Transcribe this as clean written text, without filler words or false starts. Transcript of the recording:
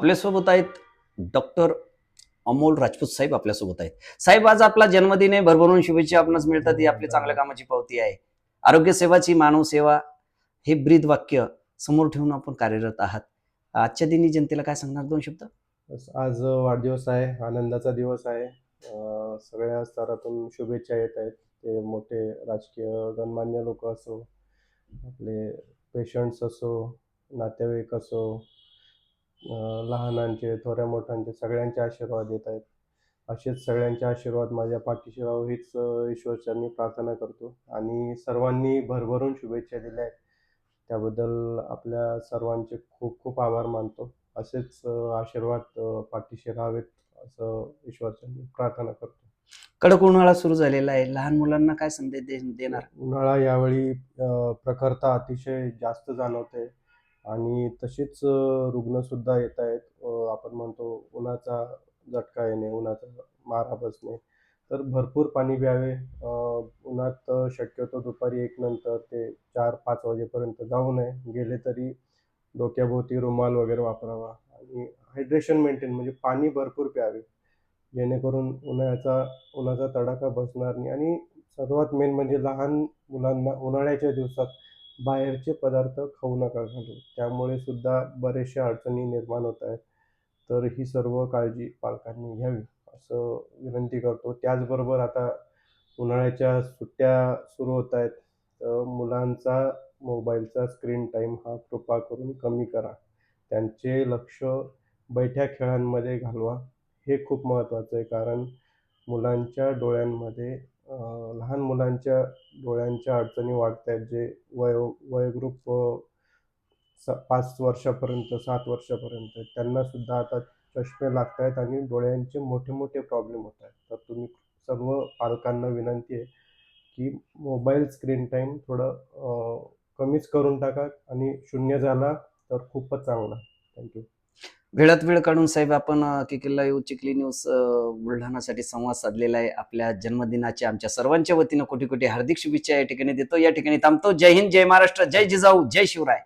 आपल्यासोबत आहेत डॉक्टर अमोल राजपूत साहेब आपल्यासोबत आहेत. साहेब, आज आपला जन्मदिन आहे. भरभरून शुभेच्छा आपणास मिळतात. ही आपली चांगल्या कामाची पावती आहे. आरोग्य सेवाची मानव सेवा हे ब्रीद वाक्य समोर ठेवून आपण कार्यरत आहात. आजच्या दिनी जनतेला काय सांगणार, 2 शब्द? आज वाढदिवस आहे, आनंदाचा दिवस आहे. सगळ्या स्तरातून शुभेच्छा येत आहेत. ते मोठे राजकीय गणमान्य लोक असो, आपले पेशंट्स असो, नातेवाईक असो, लहानांचे, थोड्या मोठ्यांचे सगळ्यांचे आशीर्वाद येत आहेत. असेच सगळ्यांचे आशीर्वाद माझ्या पाठीशी राहावं हीच ईश्वरचरणी प्रार्थना करतो आणि सर्वांनी भरभरून शुभेच्छा दिल्या आहेत. त्याबद्दल आपल्या सर्वांचे खूप खूप आभार मानतो. असेच आशीर्वाद पाठीशी राहावेत असं ईश्वरचरणी प्रार्थना करतो. कडक उन्हाळा सुरू झालेला आहे. लहान मुलांना काय संदेश देणार? उन्हाळा यावेळी प्रखरता अतिशय जास्त जाणवते आणि तशीच रुग्णसुद्धा येत आहेत. आपण म्हणतो उन्हाचा झटका येणे, उन्हाचा मारा बसणे. तर भरपूर पाणी प्यावे. उन्हात शक्यतो दुपारी 1 नंतर ते 4-5 वाजेपर्यंत जाऊ नये. गेले तरी डोक्याभोवती रुमाल वगैरे वापरावा आणि हायड्रेशन मेंटेन म्हणजे पाणी भरपूर प्यावे. जेणेकरून उन्हाचा तडाखा बसणार नाही आणि सर्वात मेन म्हणजे लहान मुलांना उन्हाळ्याच्या दिवसात बाहेरचे पदार्थ खाऊ नका घालू. त्यामुळे सुद्धा बऱ्याचशा अडचणी निर्माण होत आहेत. तर ही सर्व काळजी पालकांनी घ्यावी असं विनंती करतो. त्याचबरोबर आता उन्हाळ्याच्या सुट्ट्या सुरू होत आहेत. तर मुलांचा मोबाईलचा स्क्रीन टाईम हा कृपा करून कमी करा. त्यांचे लक्ष बैठ्या खेळांमध्ये घालवा. हे खूप महत्त्वाचं आहे कारण मुलांच्या डोळ्यांमध्ये लहान मुलांच्या डोळ्यांच्या अडचणी वाढत आहेत. जे वयोगृप 5 वर्षापर्यंत, 7 वर्षापर्यंत त्यांनासुद्धा आता चष्मे लागत आहेत आणि डोळ्यांचे मोठे-मोठे प्रॉब्लेम होत आहेत. तर तुम्ही सर्व पालकांना विनंती आहे, की मोबाईल स्क्रीन टाईम थोडं कमीच करून टाका आणि 0 झाला तर खूपच चांगला. थँक वेळात वेळ काढून साहेब आपण KK लाईव्ह चिखली न्यूज बुलढाणासाठी संवाद साधलेला आहे. आपल्या जन्मदिनाच्या आमच्या सर्वांच्या वतीनं कोटी कोटी हार्दिक शुभेच्छा या ठिकाणी देतो. या ठिकाणी थांबतो. जय हिंद, जय महाराष्ट्र, जय जिजाऊ, जय शिवराय.